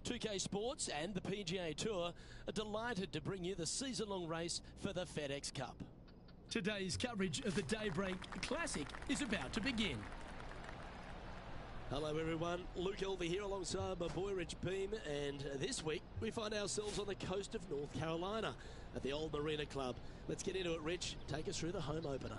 2K Sports and the PGA Tour are delighted to bring you the season-long race for the FedEx Cup. Today's coverage of the Daybreak Classic is about to begin. Hello everyone, Luke Elvey here alongside my boy Rich Beam, and this week we find ourselves on the coast of North Carolina at the Old Marina Club. Let's get into it, Rich. Take us through the home opener.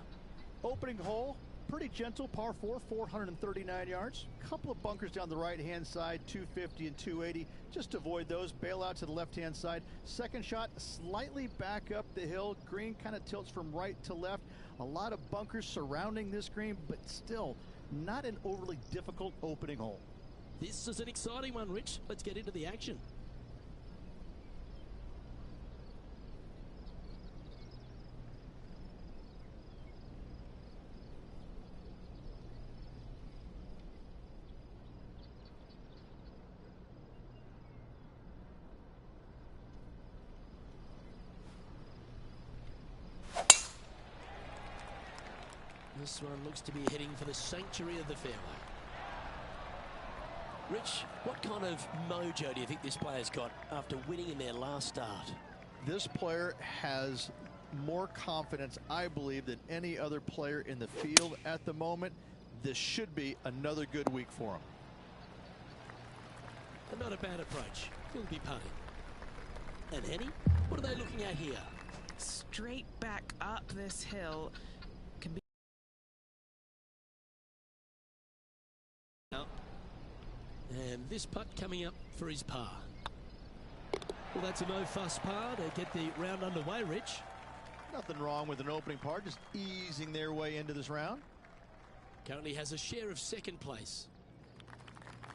Opening hole, pretty gentle, par 4, 439 yards. Couple of bunkers down the right-hand side, 250 and 280. Just to avoid those, bail out to the left-hand side. Second shot, slightly back up the hill. Green kind of tilts from right to left. A lot of bunkers surrounding this green, but still not an overly difficult opening hole. This is an exciting one, Rich. Let's get into the action. This one looks to be heading for the sanctuary of the fairway. Rich, what kind of mojo do you think this player's got after winning in their last start? This player has more confidence, I believe, than any other player in the field at the moment. This should be another good week for him. And not a bad approach. He'll be putting. And Henny, what are they looking at here? Straight back up this hill. Can be. And this putt coming up for his par. Well, that's a no-fuss par to get the round underway, Rich. Nothing wrong with an opening par, just easing their way into this round. Currently has a share of second place.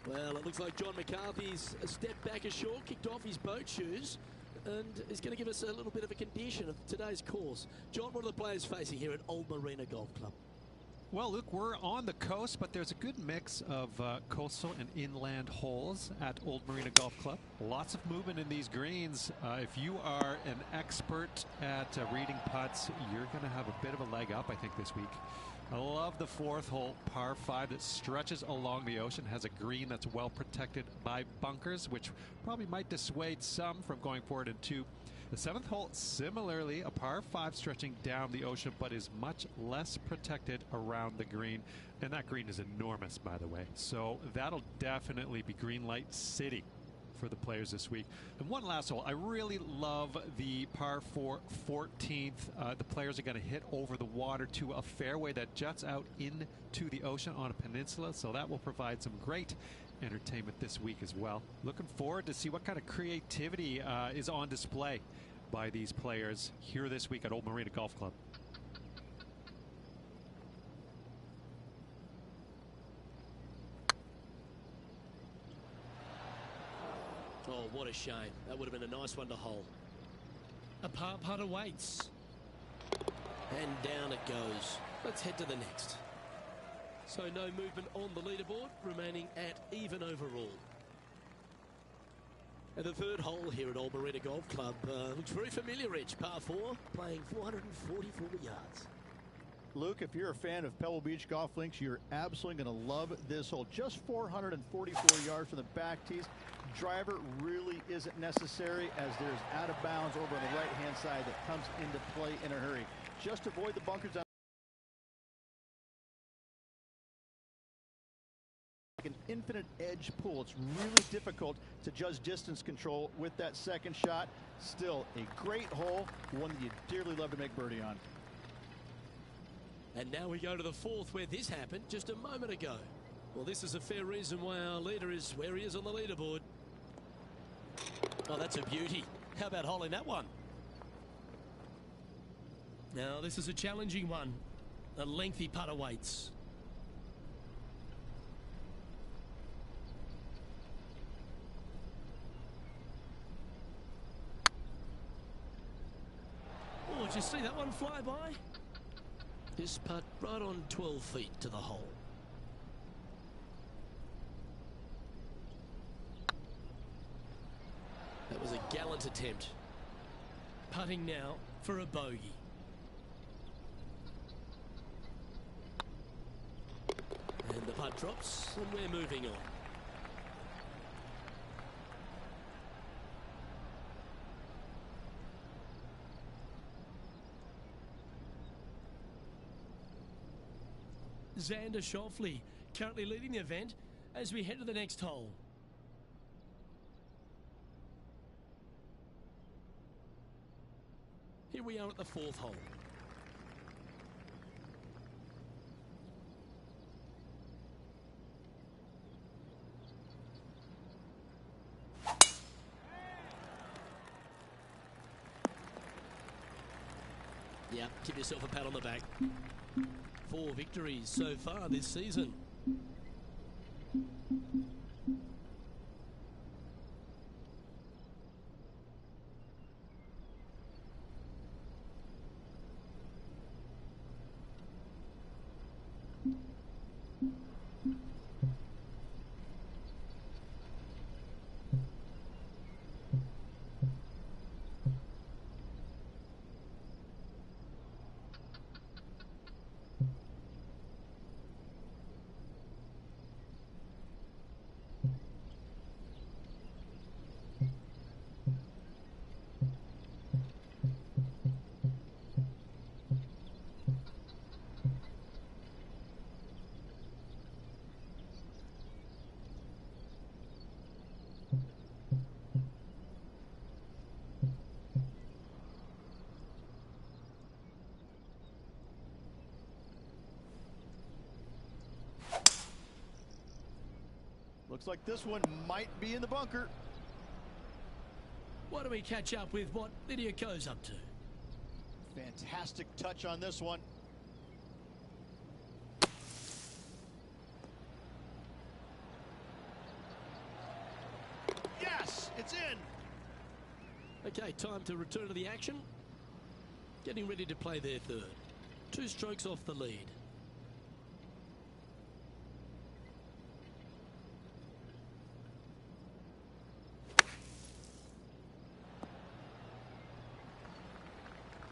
Well, it looks like John McCarthy's stepped back ashore, kicked off his boat shoes, and is going to give us a little bit of a condition of today's course. John, what are the players facing here at Old Marina Golf Club? Well, Luke, we're on the coast, but there's a good mix of coastal and inland holes at Old Marina Golf Club. Lots of movement in these greens. If you are an expert at reading putts, you're going to have a bit of a leg up, I think, this week. I love the fourth hole, par 5, that stretches along the ocean, has a green that's well protected by bunkers, which probably might dissuade some from going forward into the 7th hole. Similarly, a par 5 stretching down the ocean, but is much less protected around the green. And that green is enormous, by the way. So that'll definitely be green light city for the players this week. And one last hole. I really love the par 4 14th. The players are going to hit over the water to a fairway that juts out into the ocean on a peninsula. So that will provide some great entertainment this week as well. Looking forward to see what kind of creativity is on display by these players here this week at Old Marina Golf Club. Oh, what a shame. That would have been a nice one to hole. A par putt awaits. And down it goes. Let's head to the next. So no movement on the leaderboard, remaining at even overall. And the third hole here at Old Marina Golf Club looks very familiar, Rich. Par 4, playing 444 yards. Luke, if you're a fan of Pebble Beach Golf Links, you're absolutely going to love this hole. Just 444 yards from the back tees. Driver really isn't necessary, as there's out of bounds over on the right-hand side that comes into play in a hurry. Just avoid the bunkers on an infinite edge pool. It's really difficult to judge distance control with that second shot. Still a great hole, one that you dearly love to make birdie on. And now we go to the fourth, where this happened just a moment ago. Well, this is a fair reason why our leader is where he is on the leaderboard. Oh, that's a beauty. How about holding that one? Now, this is a challenging one. A lengthy putt awaits. Oh, did you see that one fly by? This putt right on 12 feet to the hole. That was a gallant attempt. Putting now for a bogey. And the putt drops, and we're moving on. Xander Schauffele, currently leading the event as we head to the next hole. Here we are at the 4th hole. Yeah, give yourself a pat on the back. 4 victories so far this season. Looks like this one might be in the bunker. Why don't we catch up with what Lydia Ko's up to? Fantastic touch on this one. Yes, it's in. Okay, time to return to the action. Getting ready to play their 3rd. 2 strokes off the lead.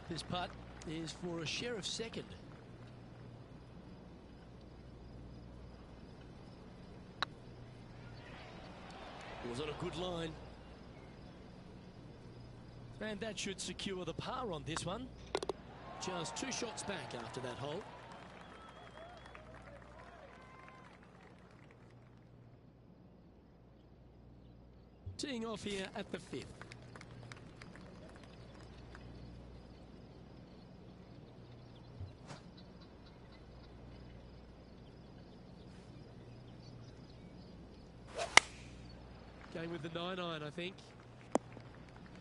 This putt is for a share of 2nd. It was on a good line. And that should secure the par on this one. Just 2 shots back after that hole. Teeing off here at the 5th. Going with the 9-iron, I think.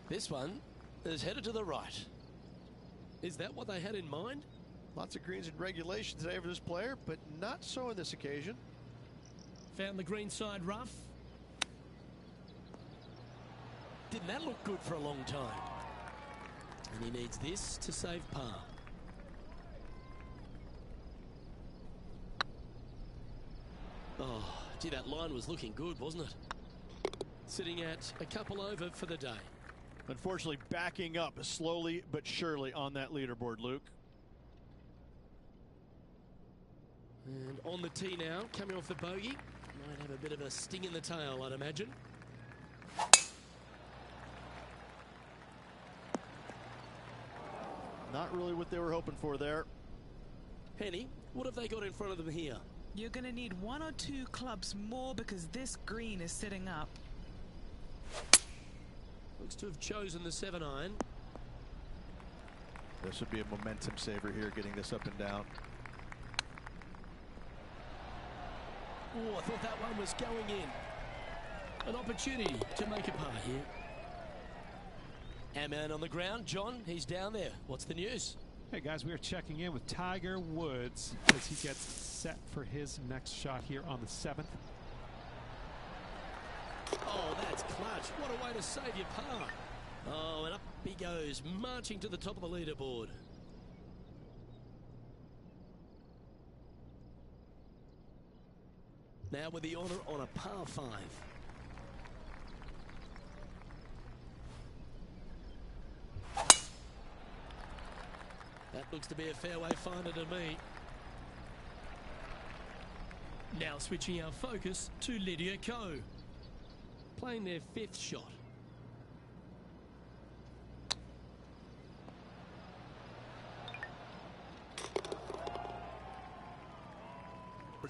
This one is headed to the right. Is that what they had in mind? Lots of greens in regulation today for this player, but not so on this occasion. Found the green side rough. Didn't that look good for a long time? And he needs this to save par. Oh, gee, that line was looking good, wasn't it? Sitting at a couple over for the day. Unfortunately, backing up slowly but surely on that leaderboard, Luke. And on the tee now, coming off the bogey. Might have a bit of a sting in the tail, I'd imagine. Not really what they were hoping for there. Henny, what have they got in front of them here? You're going to need 1 or 2 clubs more because this green is sitting up. Looks to have chosen the 7-iron. This would be a momentum saver here, getting this up and down. Oh, I thought that one was going in. An opportunity to make a par here. Our man on the ground, John, he's down there. What's the news? Hey guys, we are checking in with Tiger Woods as he gets set for his next shot here on the 7th. Oh, that's clutch. What a way to save your par. Oh, and up he goes, marching to the top of the leaderboard. Now with the honour on a par 5. That looks to be a fairway finder to me. Now switching our focus to Lydia Ko. Playing their 5th shot.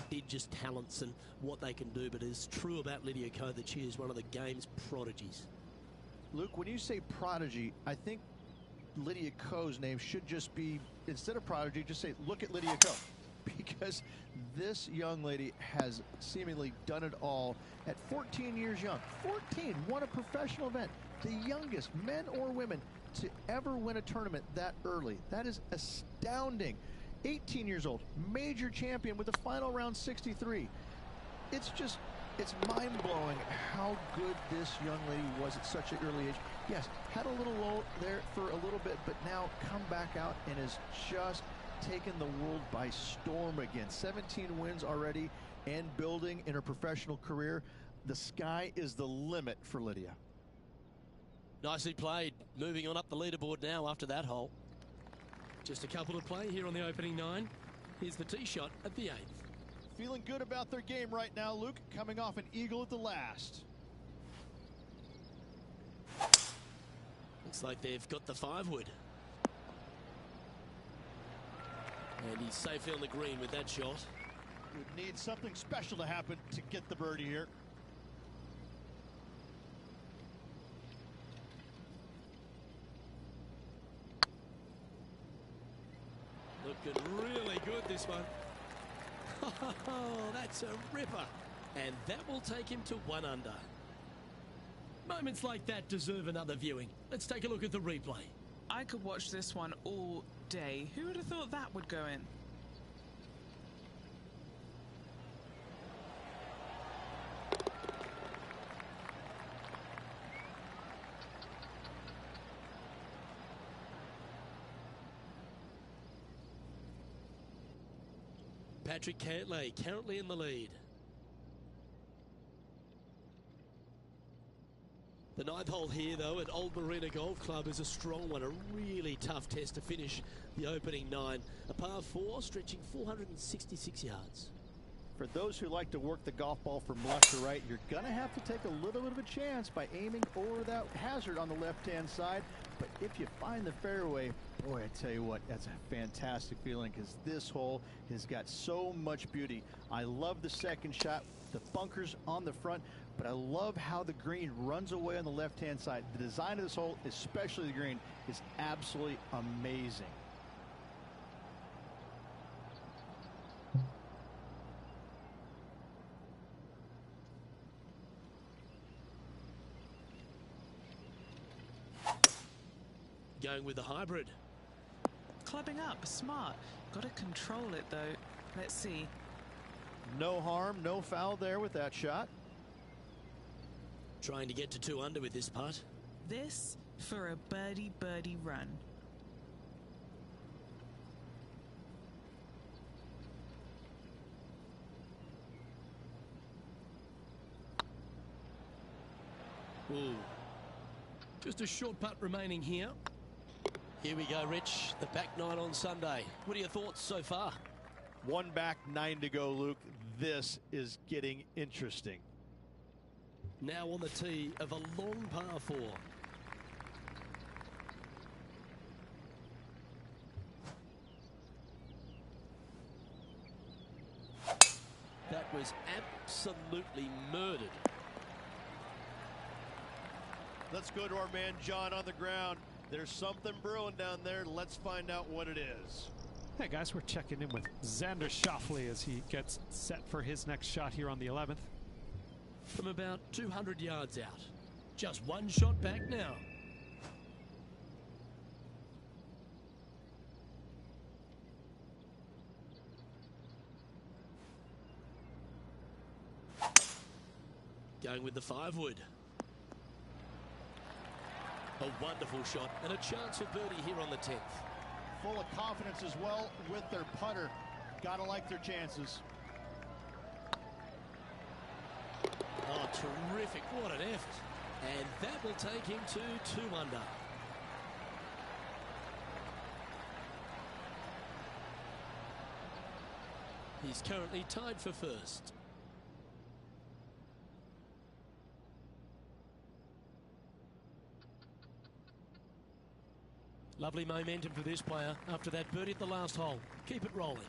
prodigious talents and what they can do, but it is true about Lydia Ko that she is one of the game's prodigies. Luke, when you say prodigy, I think Lydia Ko's name should just be, instead of prodigy, just say, look at Lydia Ko. Because this young lady has seemingly done it all at 14 years young. 14, won a professional event. The youngest, men or women, to ever win a tournament that early. That is astounding. 18 years old, major champion with the final round 63. It's mind-blowing how good this young lady was at such an early age. Yes, had a little low there for a little bit, but now come back out and is just taken the world by storm again. 17 wins already and building in her professional career. The sky is the limit for Lydia. Nicely played. Moving on up the leaderboard now after that hole. Just a couple to play here on the opening 9. Here's the tee shot at the 8th. Feeling good about their game right now, Luke, coming off an eagle at the last. Looks like they've got the 5-wood. And he's safely on the green with that shot. Would need something special to happen to get the birdie here. Looking really good, this one. Oh, that's a ripper. And that will take him to 1 under. Moments like that deserve another viewing. Let's take a look at the replay. I could watch this one all day. Who would have thought that would go in? Patrick Cantlay currently in the lead. The 9th hole here, though, at Old Marina Golf Club is a strong one, a really tough test to finish the opening 9. A par 4 stretching 466 yards. For those who like to work the golf ball from left to right, you're going to have to take a little bit of a chance by aiming over that hazard on the left-hand side. But if you find the fairway, boy, I tell you what, that's a fantastic feeling because this hole has got so much beauty. I love the second shot, the bunkers on the front, but I love how the green runs away on the left-hand side. The design of this hole, especially the green, is absolutely amazing. Going with the hybrid. Clubbing up, smart. Got to control it though. Let's see. No harm, no foul there with that shot. Trying to get to 2 under with this putt. This for a birdie run. Ooh. Just a short putt remaining here. Here we go, Rich. The back 9 on Sunday. What are your thoughts so far? 1 back, 9 to go, Luke. This is getting interesting. Now on the tee of a long par 4. That was absolutely murdered. Let's go to our man John on the ground. There's something brewing down there. Let's find out what it is. Hey guys, we're checking in with Xander Schauffele as he gets set for his next shot here on the 11th. From about 200 yards out. Just 1 shot back now. Going with the 5-wood. A wonderful shot and a chance for birdie here on the 10th. Full of confidence as well with their putter. Gotta like their chances. Oh, terrific. What an effort. And that will take him to 2 under. He's currently tied for first. Lovely momentum for this player after that birdie at the last hole. Keep it rolling.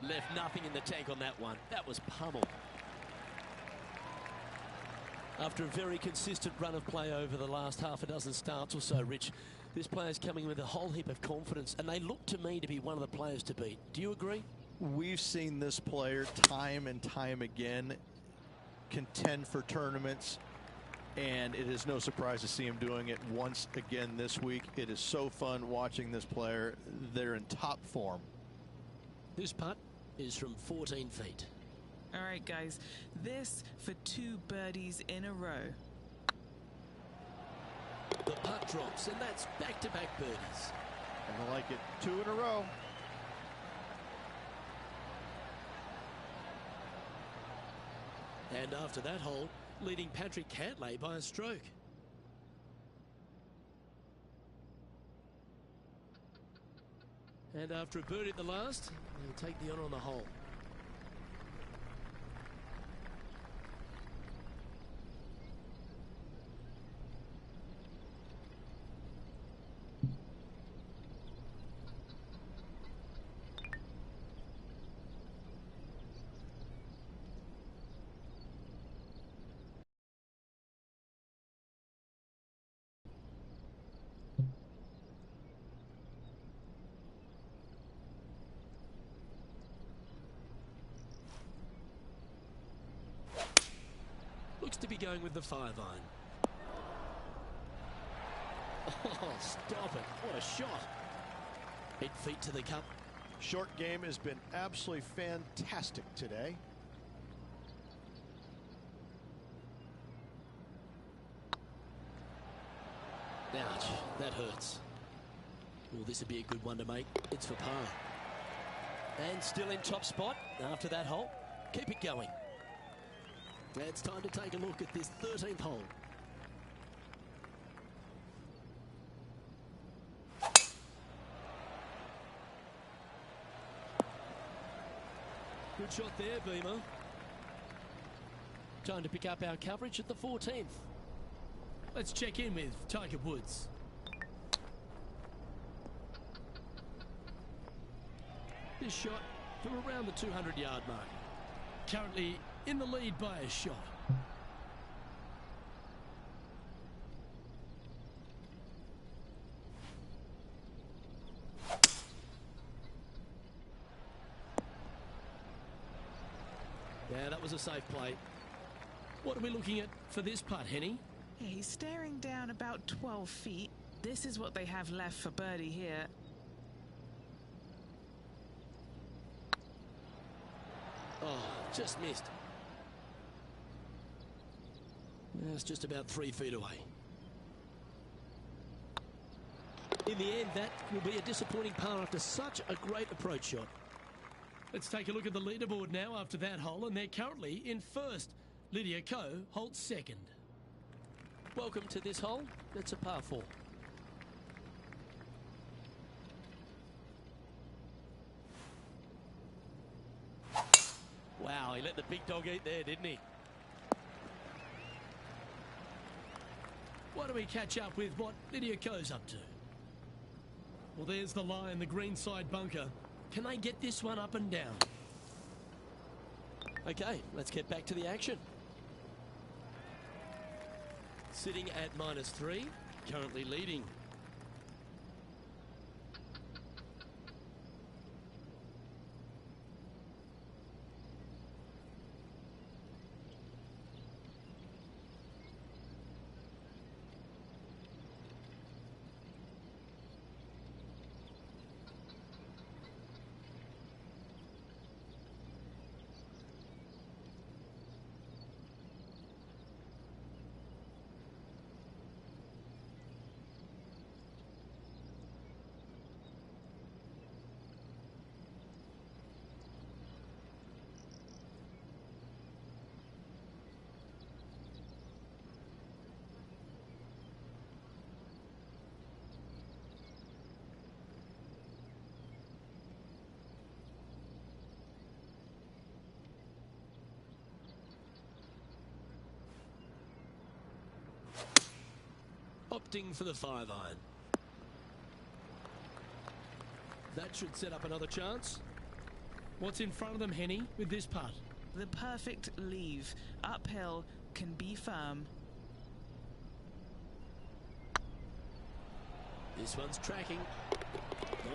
Left nothing in the tank on that one. That was pummeled. After a very consistent run of play over the last half a dozen starts or so, Rich, this player's coming with a whole heap of confidence, and they look to me to be one of the players to beat. Do you agree? We've seen this player time and time again contend for tournaments, and it is no surprise to see him doing it once again this week. It is so fun watching this player. They're in top form. This putt is from 14 feet. All right, guys, this for 2 birdies in a row. The putt drops, and that's back-to-back birdies. And I like it. 2 in a row. And after that hole, leading Patrick Cantlay by a stroke. And after a birdie at the last, he'll take the honour on the hole. Looks to be going with the 5-iron. Oh, stop it. What a shot. 8 feet to the cup. Short game has been absolutely fantastic today. Ouch, that hurts. Well, this would be a good one to make. It's for par. And still in top spot after that hole. Keep it going. It's time to take a look at this 13th hole. Good shot there, Beamer. Time to pick up our coverage at the 14th. Let's check in with Tiger Woods. This shot from around the 200-yard mark. Currently in the lead by a shot. Yeah, that was a safe play. What are we looking at for this putt, Henny? Yeah, he's staring down about 12 feet. This is what they have left for birdie here. Oh, just missed. Yeah, it's just about 3 feet away. In the end, that will be a disappointing par after such a great approach shot. Let's take a look at the leaderboard now after that hole, and they're currently in first. Lydia Ko holds second. Welcome to this hole. It's a par 4. Wow, he let the big dog eat there, didn't he? Why don't we catch up with what Lydia Ko's up to? Well, there's the lie in the green side bunker. Can they get this one up and down? Okay, let's get back to the action. Sitting at -3, currently leading. Opting for the 5-iron. That should set up another chance. What's in front of them, Henny, with this putt? The perfect leave. Uphill, can be firm. This one's tracking.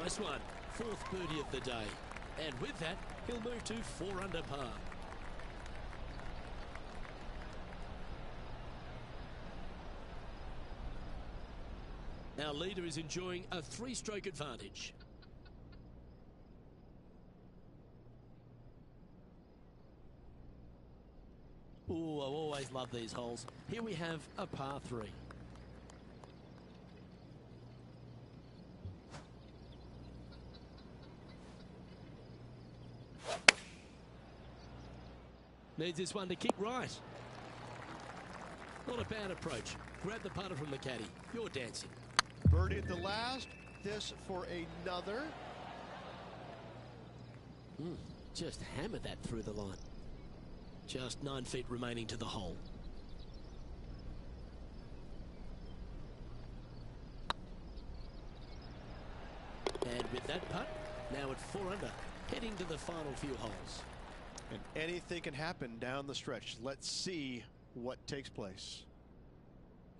Nice one. 4th birdie of the day. And with that, he'll move to 4 under par. Our leader is enjoying a 3-stroke advantage. Ooh, I always love these holes. Here we have a par 3. Needs this one to kick right. Not a bad approach. Grab the putter from the caddy. You're dancing. Birdie at the last. This for another. Just hammered that through the line. Just 9 feet remaining to the hole. And with that putt, now at 4 under, heading to the final few holes. And anything can happen down the stretch. Let's see what takes place.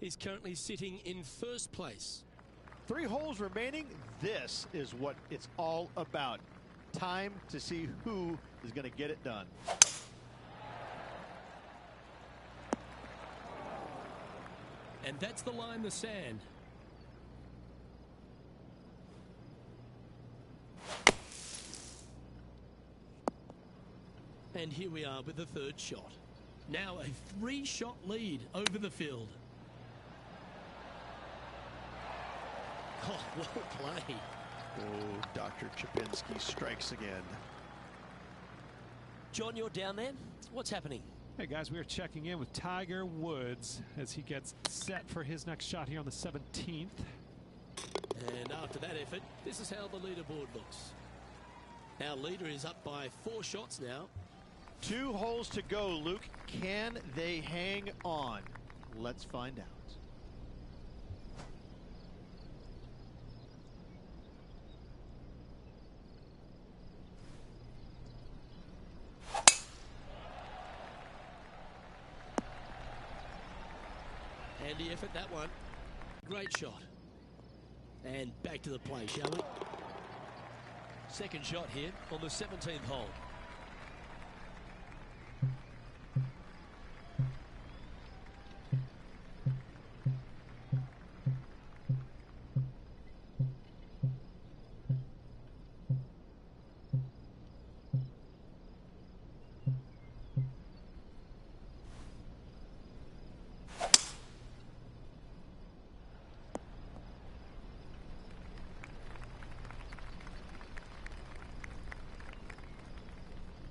He's currently sitting in 1st place. 3 holes remaining. This is what it's all about. Time to see who is going to get it done. And that's the line in the sand. And here we are with the 3rd shot. Now a 3-shot lead over the field. Oh, well played. Oh, Dr. Chapinski strikes again. John, you're down there. What's happening? Hey guys, we are checking in with Tiger Woods as he gets set for his next shot here on the 17th. And after that effort, this is how the leaderboard looks. Our leader is up by 4 shots now. 2 holes to go, Luke. Can they hang on? Let's find out. Handy effort, that one. Great shot. And back to the play, shall we? 2nd shot here on the 17th hole.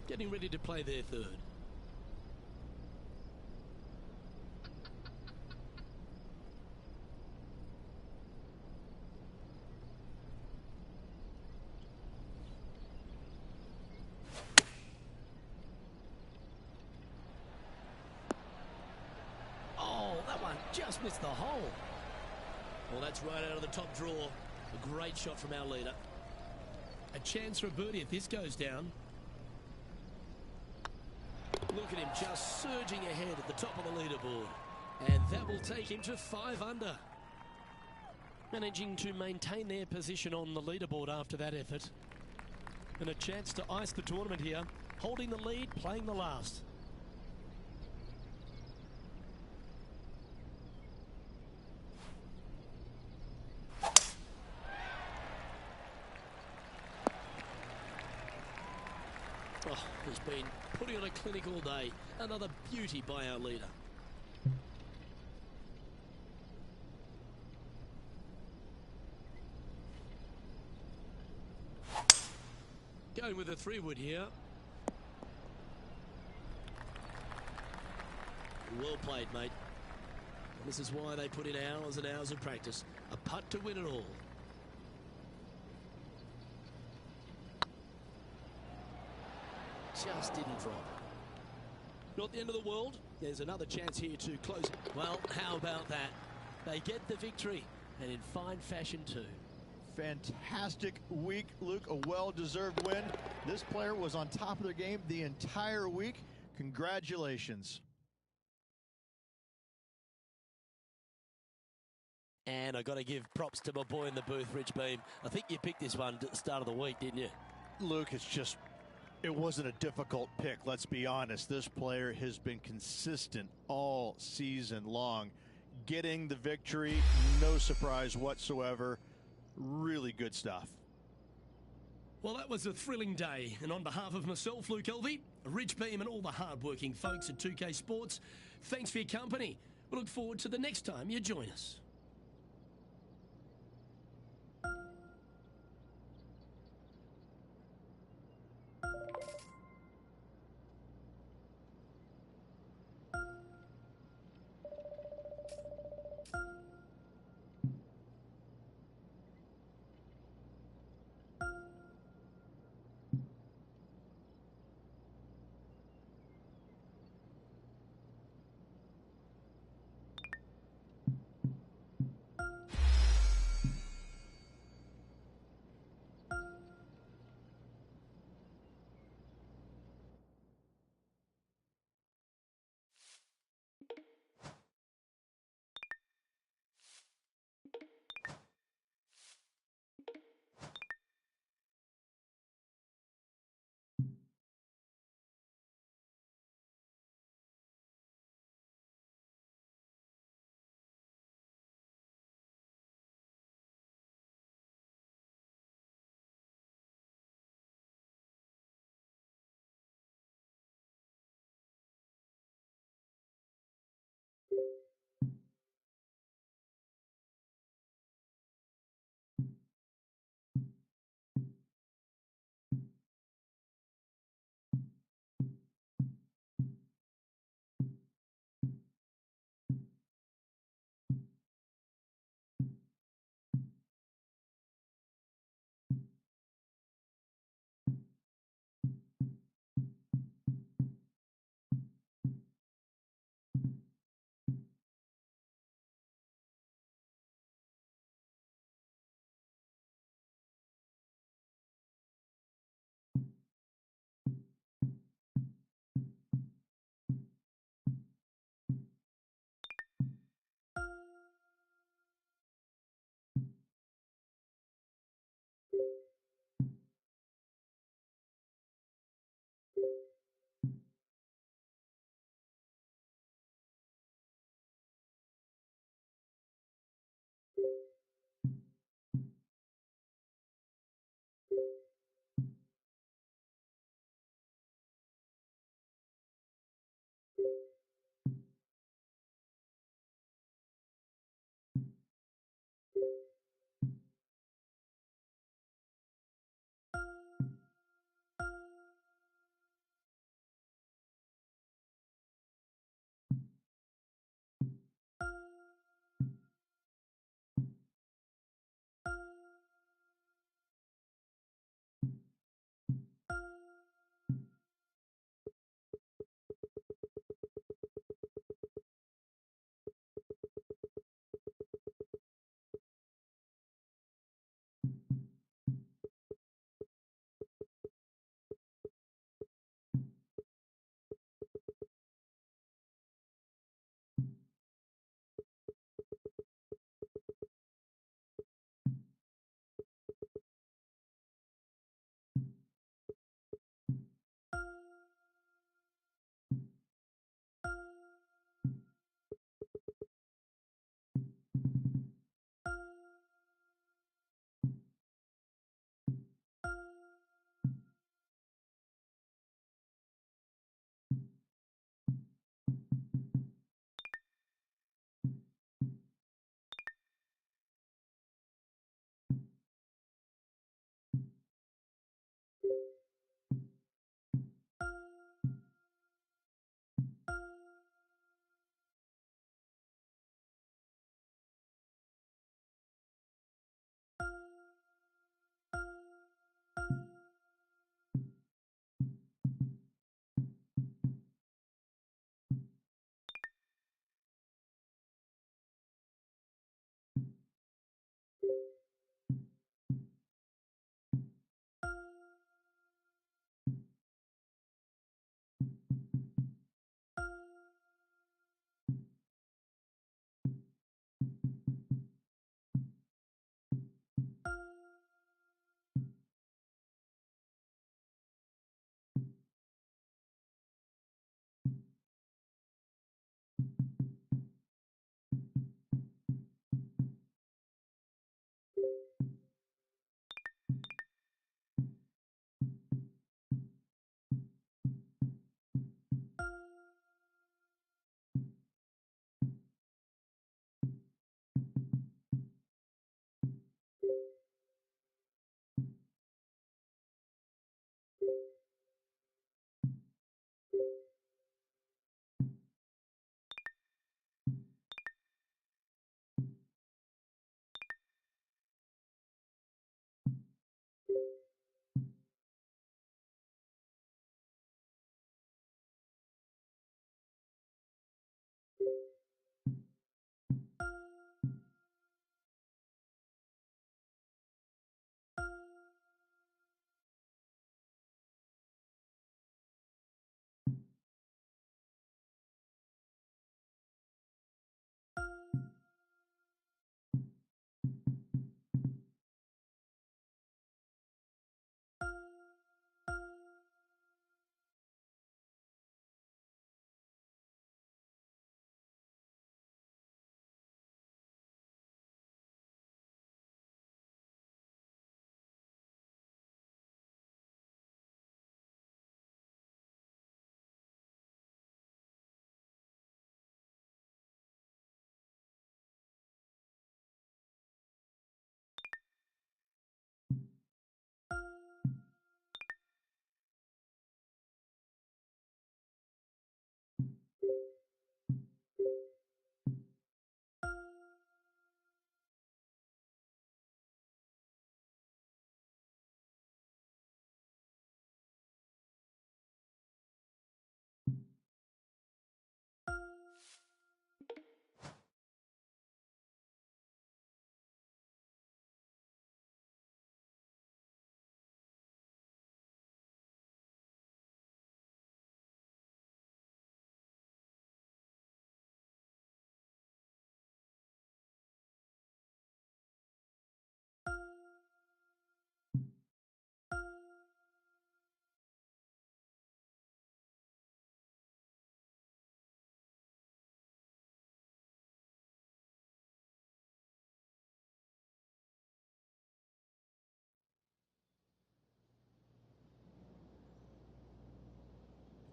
Getting ready to play their 3rd. Oh, that one just missed the hole. Well, that's right out of the top draw. A great shot from our leader. A chance for a birdie if this goes down. Look at him just surging ahead at the top of the leaderboard. And that will take him to 5 under. Managing to maintain their position on the leaderboard after that effort. And a chance to ice the tournament here. Holding the lead, playing the last. Oh, he's been putting on a clinic all day. Another beauty by our leader. Going with a 3-wood here. Well played, mate. This is why they put in hours and hours of practice. A putt to win it all. Just didn't drop. Not the end of the world. There's another chance here to close it. Well, how about that? They get the victory, and in fine fashion too. Fantastic week, Luke. A well-deserved win. This player was on top of their game the entire week. Congratulations. And I got to give props to my boy in the booth, Rich Beem. I think you picked this one at the start of the week, didn't you? Luke, it wasn't a difficult pick, let's be honest. This player has been consistent all season long. Getting the victory, no surprise whatsoever. Really good stuff. Well, that was a thrilling day. And on behalf of myself, Luke Elvey, Rich Beem, and all the hard-working folks at 2K Sports, thanks for your company. We look forward to the next time you join us.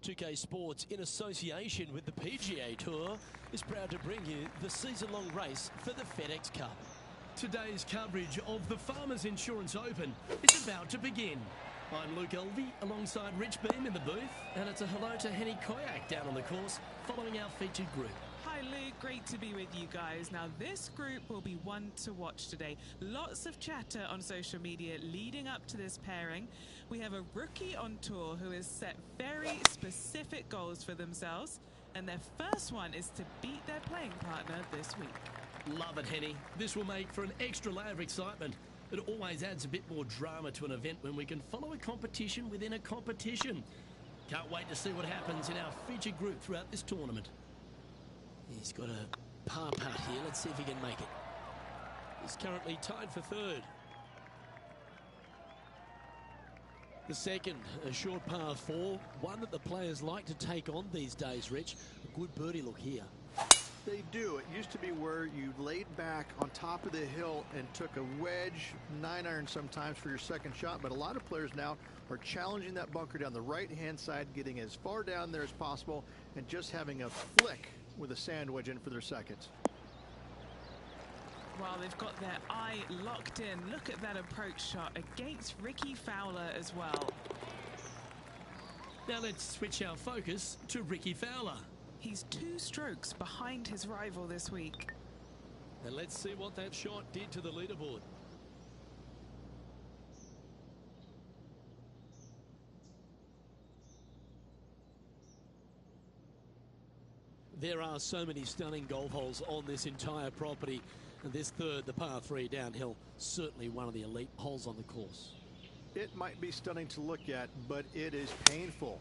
2K Sports, in association with the PGA Tour, is proud to bring you the season-long race for the FedEx Cup. Today's coverage of the Farmers Insurance Open is about to begin. I'm Luke Elvey alongside Rich Beam in the booth, and it's a hello to Henny Koyak down on the course following our featured group. Hi Luke, great to be with you guys. Now this group will be one to watch today. Lots of chatter on social media leading up to this pairing. We have a rookie on tour who has set very specific goals for themselves, and their first one is to beat their playing partner this week. Love it, Henny. This will make for an extra layer of excitement. It always adds a bit more drama to an event when we can follow a competition within a competition. Can't wait to see what happens in our featured group throughout this tournament. He's got a par putt here. Let's see if he can make it. He's currently tied for third. The second, a short par 4, one that the players like to take on these days, Rich. A good birdie look here. They do. It used to be where you laid back on top of the hill and took a wedge, 9-iron sometimes for your second shot, but a lot of players now are challenging that bunker down the right-hand side, getting as far down there as possible, and just having a flick with a sand wedge in for their seconds. Well, they've got their eye locked in. Look at that approach shot against Rickie Fowler as well. Now let's switch our focus to Rickie Fowler. He's 2 strokes behind his rival this week. And let's see what that shot did to the leaderboard. There are so many stunning golf holes on this entire property. And this third, the par 3 downhill, certainly one of the elite holes on the course. It might be stunning to look at, but it is painful.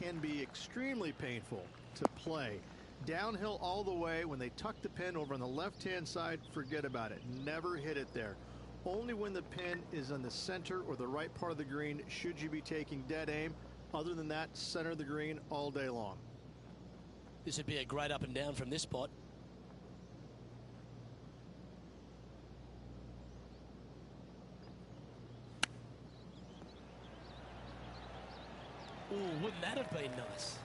Can be extremely painful to play. Downhill all the way. When they tuck the pin over on the left-hand side, forget about it. Never hit it there. Only when the pin is on the center or the right part of the green should you be taking dead aim. Other than that, center of the green all day long. This would be a great up and down from this spot. Oh, wouldn't that have been nice?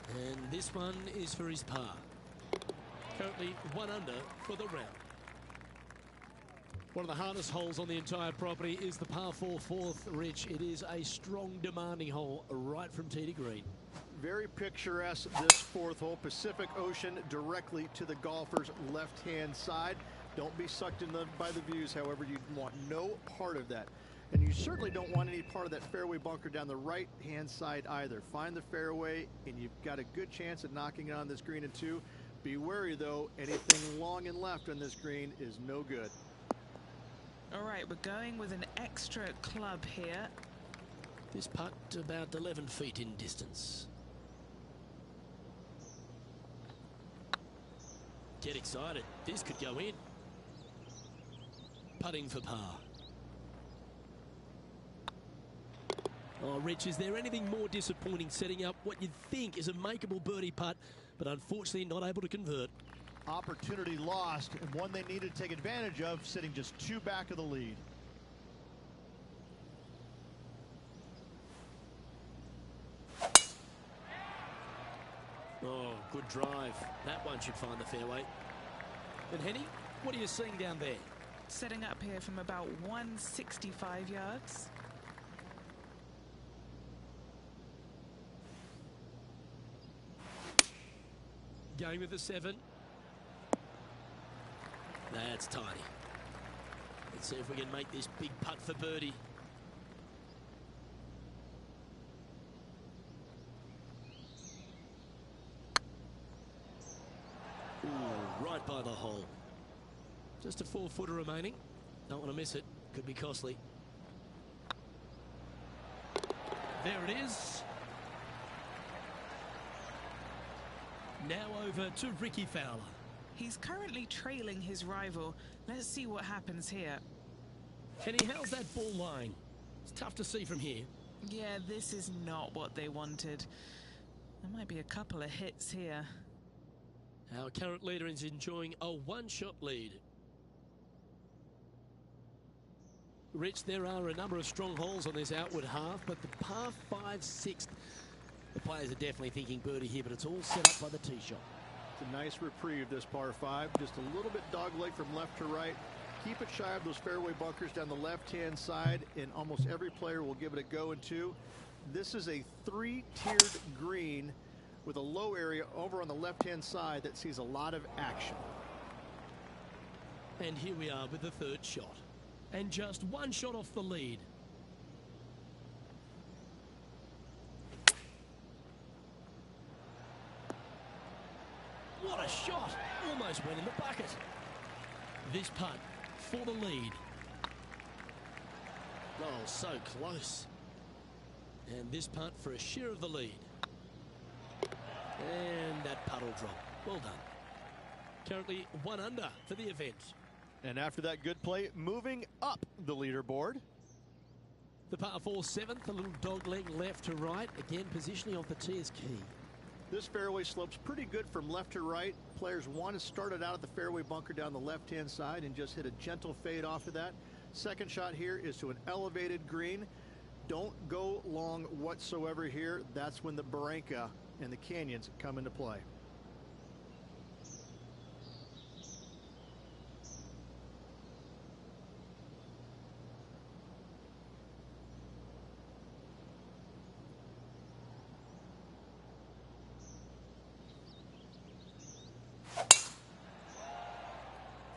And this one is for his par. Currently 1 under for the round. One of the hardest holes on the entire property is the par 4 fourth, Rich. It is a strong, demanding hole right from tee to green. Very picturesque, this 4th hole. Pacific Ocean directly to the golfer's left-hand side. Don't be sucked in by the views, however. You want no part of that. And you certainly don't want any part of that fairway bunker down the right-hand side either. Find the fairway, and you've got a good chance at knocking it on this green in 2. Be wary, though. Anything long and left on this green is no good. All right, we're going with an extra club here. This putt about 11 feet in distance. Get excited. This could go in. Putting for par. Oh, Rich, is there anything more disappointing setting up what you'd think is a makeable birdie putt, but unfortunately not able to convert? Opportunity lost, and one they needed to take advantage of, sitting just 2 back of the lead. Oh, good drive. That one should find the fairway. And Henny, what are you seeing down there? Setting up here from about 165 yards. Going with the 7. That's tiny. Let's see if we can make this big putt for birdie. Ooh, right by the hole. Just a 4-footer remaining. Don't want to miss it. Could be costly. There it is. Now over to Rickie Fowler. He's currently trailing his rival. Let's see what happens here. Kenny, how's that ball lying? It's tough to see from here. Yeah, this is not what they wanted. There might be a couple of hits here. Our current leader is enjoying a 1-shot lead. Rich, there are a number of strong holes on this outward half, but the par 5 6th The players are definitely thinking birdie here, but it's all set up by the tee shot. It's a nice reprieve, this par 5. Just a little bit dogleg from left to right. Keep it shy of those fairway bunkers down the left-hand side, and almost every player will give it a go in 2. This is a 3-tiered green with a low area over on the left-hand side that sees a lot of action. And here we are with the third shot. And just one shot off the lead. What a shot! Almost went in the bucket. This putt for the lead. Oh, so close. And this putt for a share of the lead. And that putt will drop. Well done. Currently 1 under for the event. And after that good play, moving up the leaderboard. The par 4 7th, a little dog leg left to right. Again, positioning of the tee is key. This fairway slopes pretty good from left to right. Players want to start it out at the fairway bunker down the left-hand side and just hit a gentle fade off of that. Second shot here is to an elevated green. Don't go long whatsoever here. That's when the Barranca and the canyons come into play.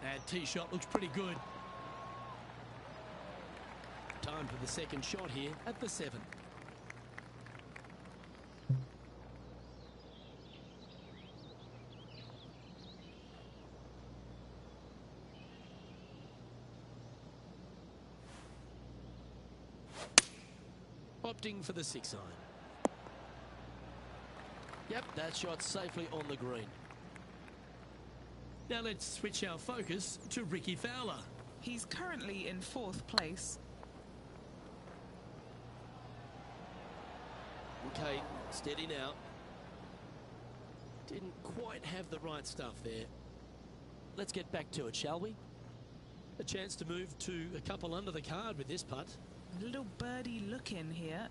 And tee shot looks pretty good. Time for the second shot here at the 7. Opting for the 6 iron. Yep, that shot safely on the green. Now let's switch our focus to Rickie Fowler. He's currently in 4th place. Okay, steady now. Didn't quite have the right stuff there. Let's get back to it, shall we? A chance to move to a couple under the card with this putt. A little birdie look in here.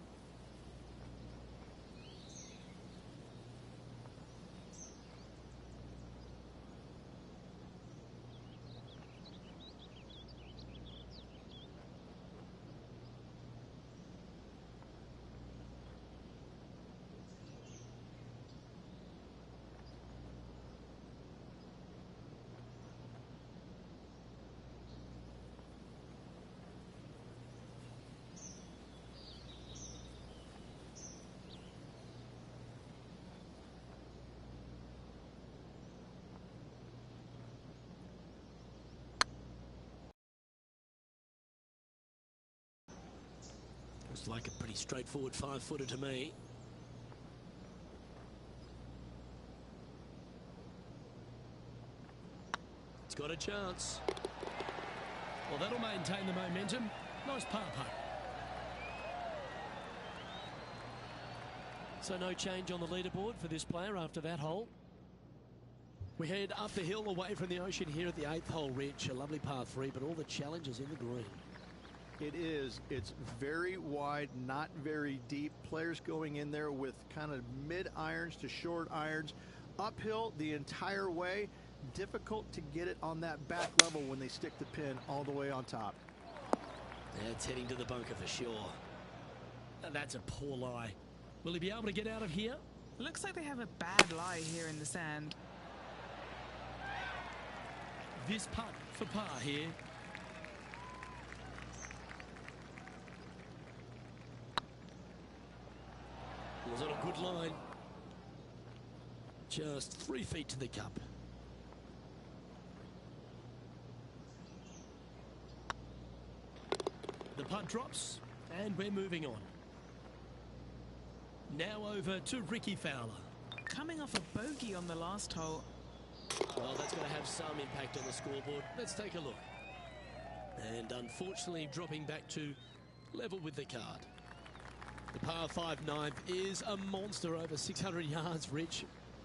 Looks like a pretty straightforward 5-footer to me. It's got a chance. Well, that'll maintain the momentum. Nice par putt. So no change on the leaderboard for this player after that hole. We head up the hill away from the ocean here at the 8th hole, Rich. A lovely par 3, but all the challenges in the green. It is. It's very wide, not very deep. Players going in there with kind of mid irons to short irons. Uphill the entire way. Difficult to get it on that back level when they stick the pin all the way on top. That's heading to the bunker for sure. And that's a poor lie. Will he be able to get out of here? Looks like they have a bad lie here in the sand. This putt for par here. Was on a good line. Just 3 feet to the cup. The putt drops, and we're moving on. Now over to Rickie Fowler. Coming off a bogey on the last hole. Well, that's going to have some impact on the scoreboard. Let's take a look. And unfortunately dropping back to level with the card. The par 5 9th is a monster over 600 yards, Rich.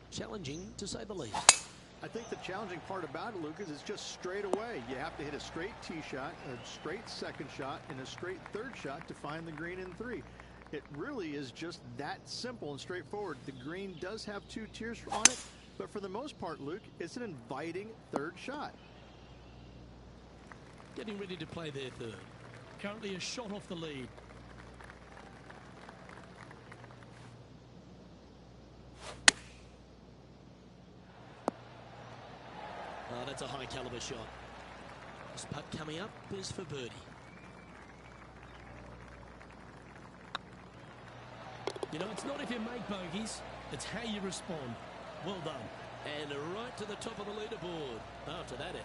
Challenging, to say the least. I think the challenging part about it, Lucas, is just straight away. You have to hit a straight tee shot, a straight second shot, and a straight third shot to find the green in 3. It really is just that simple and straightforward. The green does have 2 tiers on it, but for the most part, Luke, it's an inviting third shot. Getting ready to play their third. Currently a shot off the lead. Oh, that's a high caliber shot. This putt coming up is for birdie. You know, it's not if you make bogeys, it's how you respond. Well done. And right to the top of the leaderboard after that effort.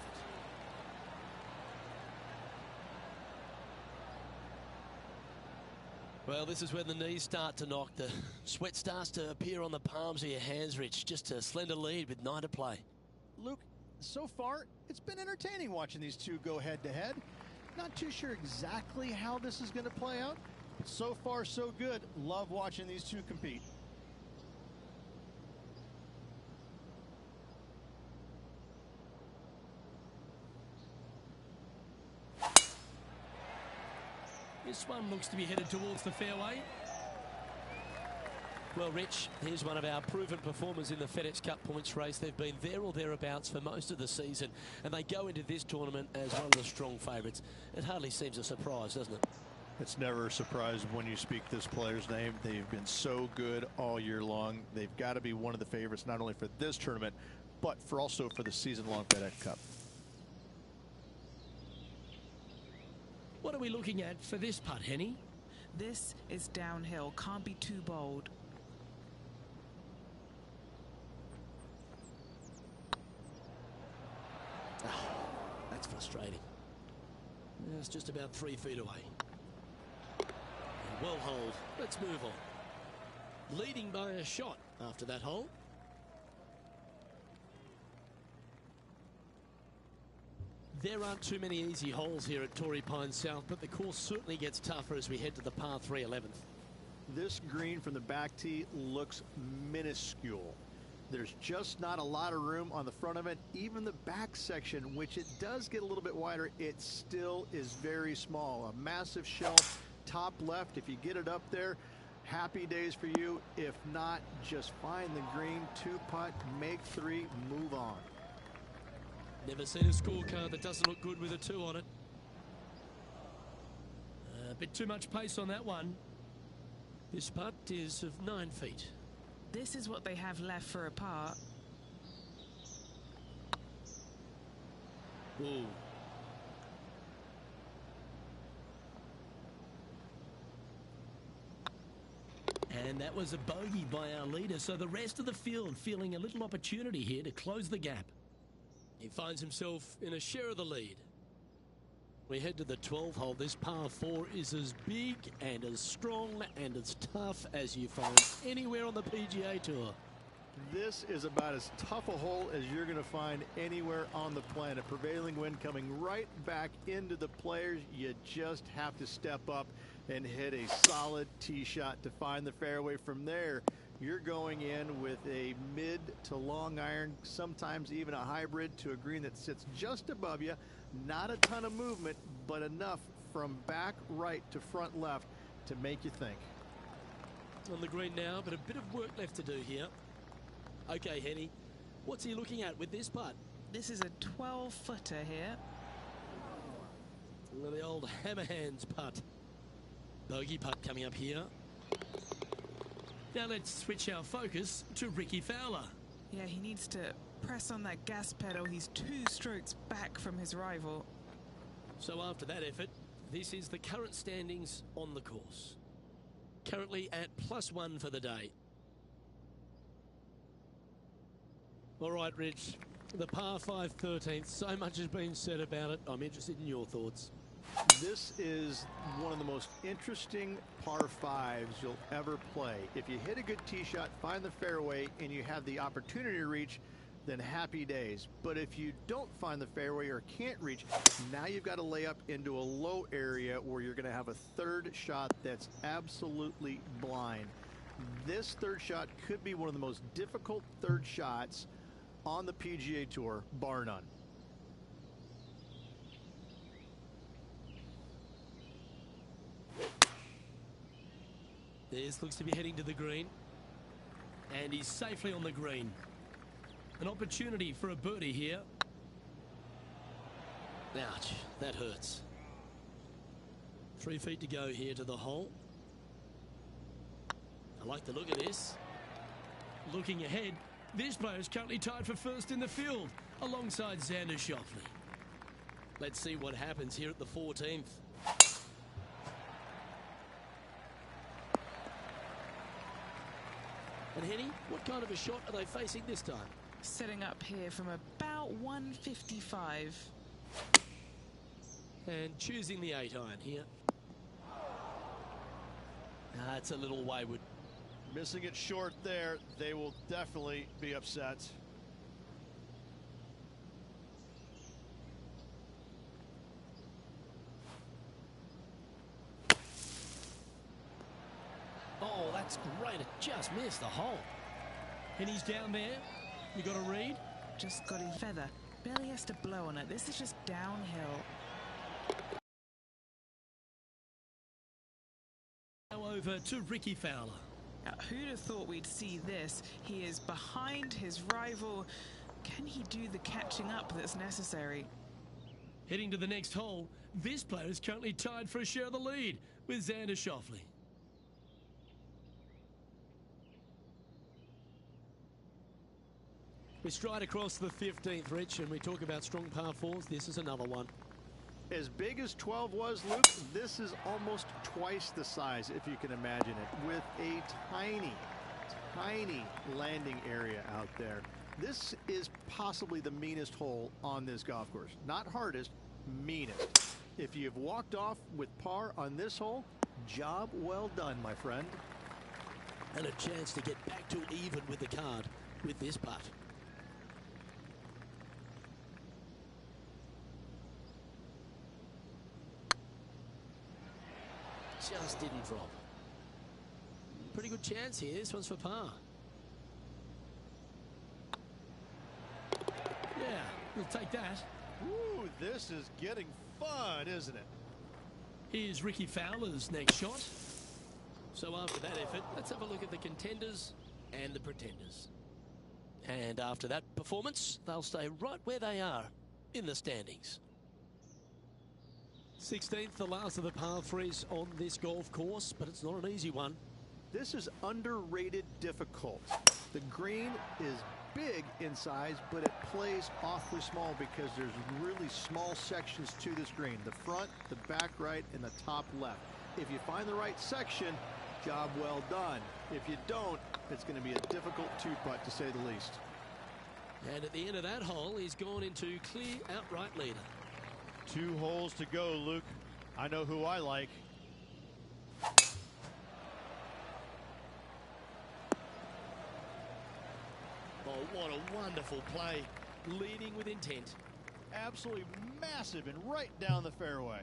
Well, this is when the knees start to knock. The sweat starts to appear on the palms of your hands, Rich. Just a slender lead with 9 to play. Luke, so far, it's been entertaining watching these two go head-to-head. Not too sure exactly how this is going to play out. But so far, so good. Love watching these two compete. This one looks to be headed towards the fairway. Well, Rich, here's one of our proven performers in the FedEx Cup points race. They've been there or thereabouts for most of the season, and they go into this tournament as one of the strong favourites. It hardly seems a surprise, doesn't it? It's never a surprise when you speak this player's name. They've been so good all year long. They've got to be one of the favorites, not only for this tournament, but also for the season-long FedEx Cup. What are we looking at for this putt, Henny? This is downhill. Can't be too bold. That's frustrating. It's just about 3 feet away. Well holed. Let's move on. Leading by a shot after that hole. There aren't too many easy holes here at Torrey Pines South, but the course certainly gets tougher as we head to the par 3 11th. This green from the back tee looks minuscule. There's just not a lot of room on the front of it. Even the back section, which it does get a little bit wider, it still is very small. A massive shelf, top left. If you get it up there, happy days for you. If not, just find the green, 2-putt, make 3, move on. Never seen a scorecard that doesn't look good with a 2 on it. A bit too much pace on that one. This putt is of 9 feet. This is what they have left for a par. Whoa. And that was a bogey by our leader, so the rest of the field feeling a little opportunity here to close the gap. He finds himself in a share of the lead. We head to the 12th hole. This par 4 is as big and as strong and as tough as you find anywhere on the PGA Tour. This is about as tough a hole as you're going to find anywhere on the planet. Prevailing wind coming right back into the players. You just have to step up and hit a solid tee shot to find the fairway. From there, you're going in with a mid to long iron, sometimes even a hybrid to a green that sits just above you. Not a ton of movement, but enough from back right to front left to make you think. On the green now, but a bit of work left to do here. Okay, Henny, what's he looking at with this putt? This is a 12-footer here. Well, the old hammer hands putt. Bogey putt coming up here. Now let's switch our focus to Rickie Fowler. Yeah, he needs to press on that gas pedal. He's 2 strokes back from his rival. So after that effort, this is the current standings on the course. Currently at +1 for the day. All right, Rich, the par 5 13th, so much has been said about it. I'm interested in your thoughts. This is one of the most interesting par 5s you'll ever play. If you hit a good tee shot, find the fairway, and you have the opportunity to reach, then happy days. But if you don't find the fairway or can't reach, now you've got to lay up into a low area where you're going to have a third shot that's absolutely blind. This third shot could be one of the most difficult third shots on the PGA Tour, bar none. This looks to be heading to the green. And he's safely on the green. An opportunity for a birdie here. Ouch, that hurts. 3 feet to go here to the hole. I like the look of this. Looking ahead, this player is currently tied for first in the field alongside Xander Schauffele. Let's see what happens here at the 14th. And Henny, what kind of a shot are they facing this time? Setting up here from about 155. And choosing the 8-iron here. It's a little wayward. Missing it short there, they will definitely be upset. Oh, that's great. It just missed the hole. And he's down there. You got to read. Just got his feather. Barely has to blow on it. This is just downhill. Now over to Rickie Fowler. Now, who'd have thought we'd see this? He is behind his rival. Can he do the catching up that's necessary? Heading to the next hole, this player is currently tied for a share of the lead with Xander Schauffele. We stride across the 15th, Rich, and we talk about strong par fours. This is another one. As big as 12 was, Luke, this is almost twice the size, if you can imagine it, with a tiny, tiny landing area out there. This is possibly the meanest hole on this golf course. Not hardest, meanest. If you've walked off with par on this hole, job well done, my friend. And a chance to get back to even with the card with this putt. Just didn't drop. Pretty good chance here. This one's for par. Yeah, we'll take that. Ooh, this is getting fun, isn't it? Here's Rickie Fowler's next shot. So after that effort, let's have a look at the contenders and the pretenders. And after that performance, they'll stay right where they are in the standings. 16th, the last of the par threes on this golf course, but it's not an easy one. This is underrated difficult. The green is big in size, but it plays awfully small because there's really small sections to this green. The front, the back right, and the top left. If you find the right section, job well done. If you don't, it's going to be a difficult two-putt to say the least. And at the end of that hole, he's gone into clear outright leader. 2 holes to go, Luke. I know who I like. Oh, what a wonderful play. Leading with intent. Absolutely massive and right down the fairway.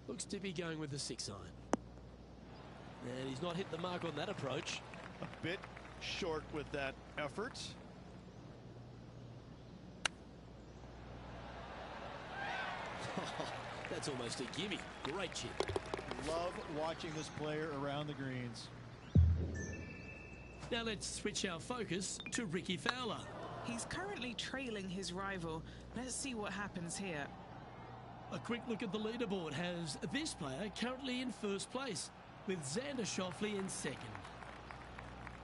Looks to be going with the 6-iron. And he's not hit the mark on that approach. A bit short with that effort. That's almost a gimme. Great chip. Love watching this player around the greens. Now let's switch our focus to Rickie Fowler. He's currently trailing his rival. Let's see what happens here. A quick look at the leaderboard has this player currently in first place, with Xander Schauffele in second.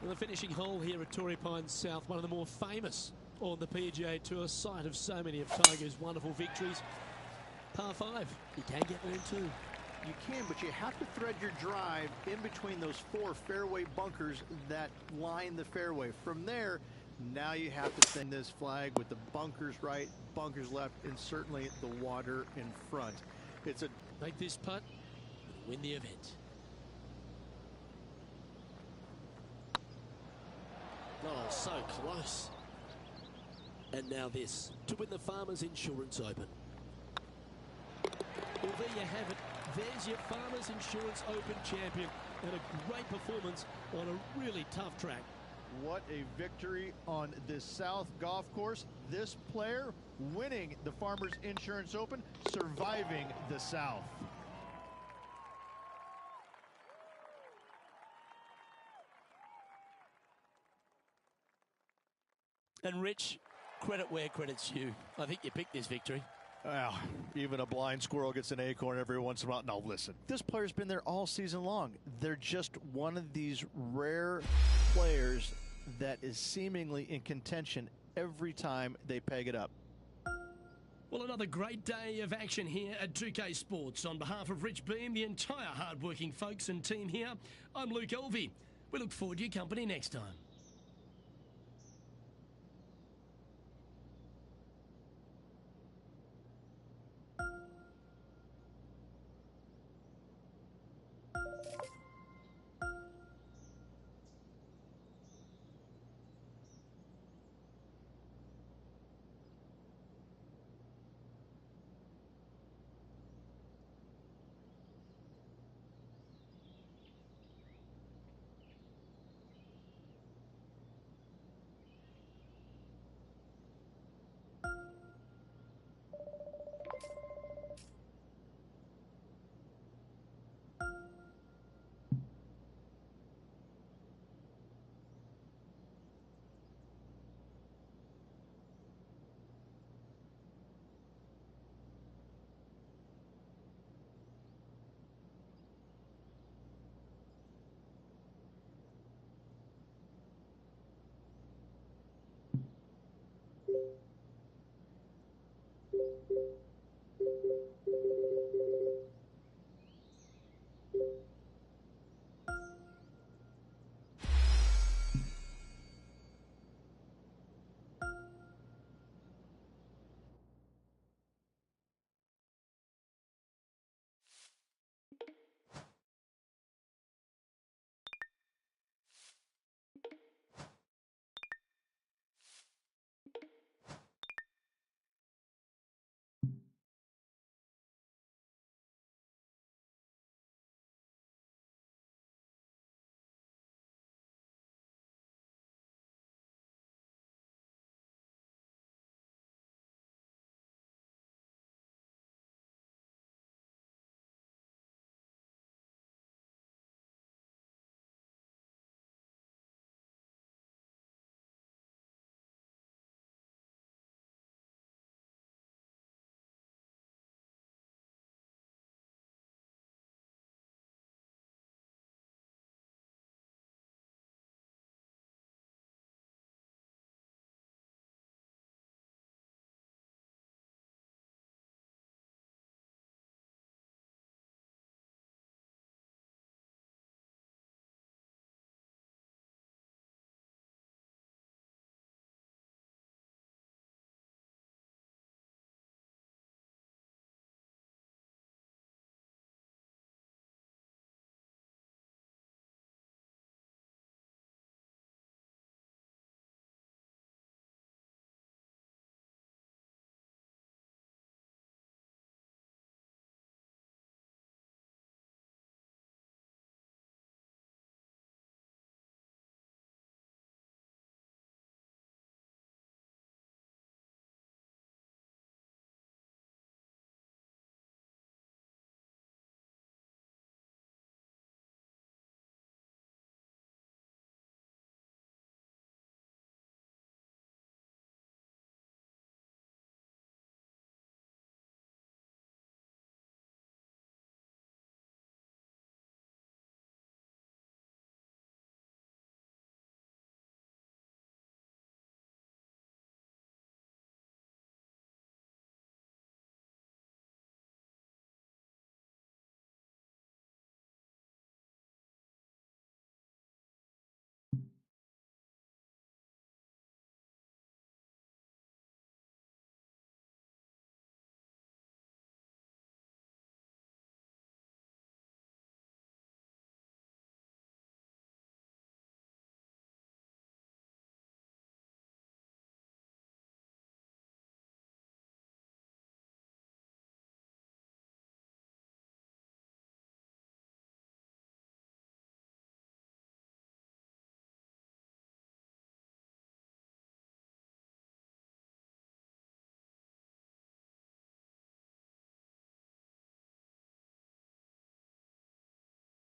Well, the finishing hole here at Torrey Pines South, one of the more famous on the PGA Tour, site of so many of Tiger's wonderful victories. Par 5, you can get there in 2. You can, but you have to thread your drive in between those 4 fairway bunkers that line the fairway. From there, now you have to send this flag with the bunkers right, bunkers left, and certainly the water in front. It's a Make this putt and win the event. Oh, so close. And now this, to win the Farmers Insurance Open. Well, there you have it. There's your Farmers Insurance Open champion, and a great performance on a really tough track. What a victory on this South golf course. This player winning the Farmers Insurance Open, surviving the South. And Rich, credit where credit's due. I think you picked this victory. Well, even a blind squirrel gets an acorn every once in a while. No, listen. This player's been there all season long. They're just one of these rare players that is seemingly in contention every time they peg it up. Well, another great day of action here at 2K Sports. On behalf of Rich Beam, the entire hard-working folks and team here, I'm Luke Elvey. We look forward to your company next time.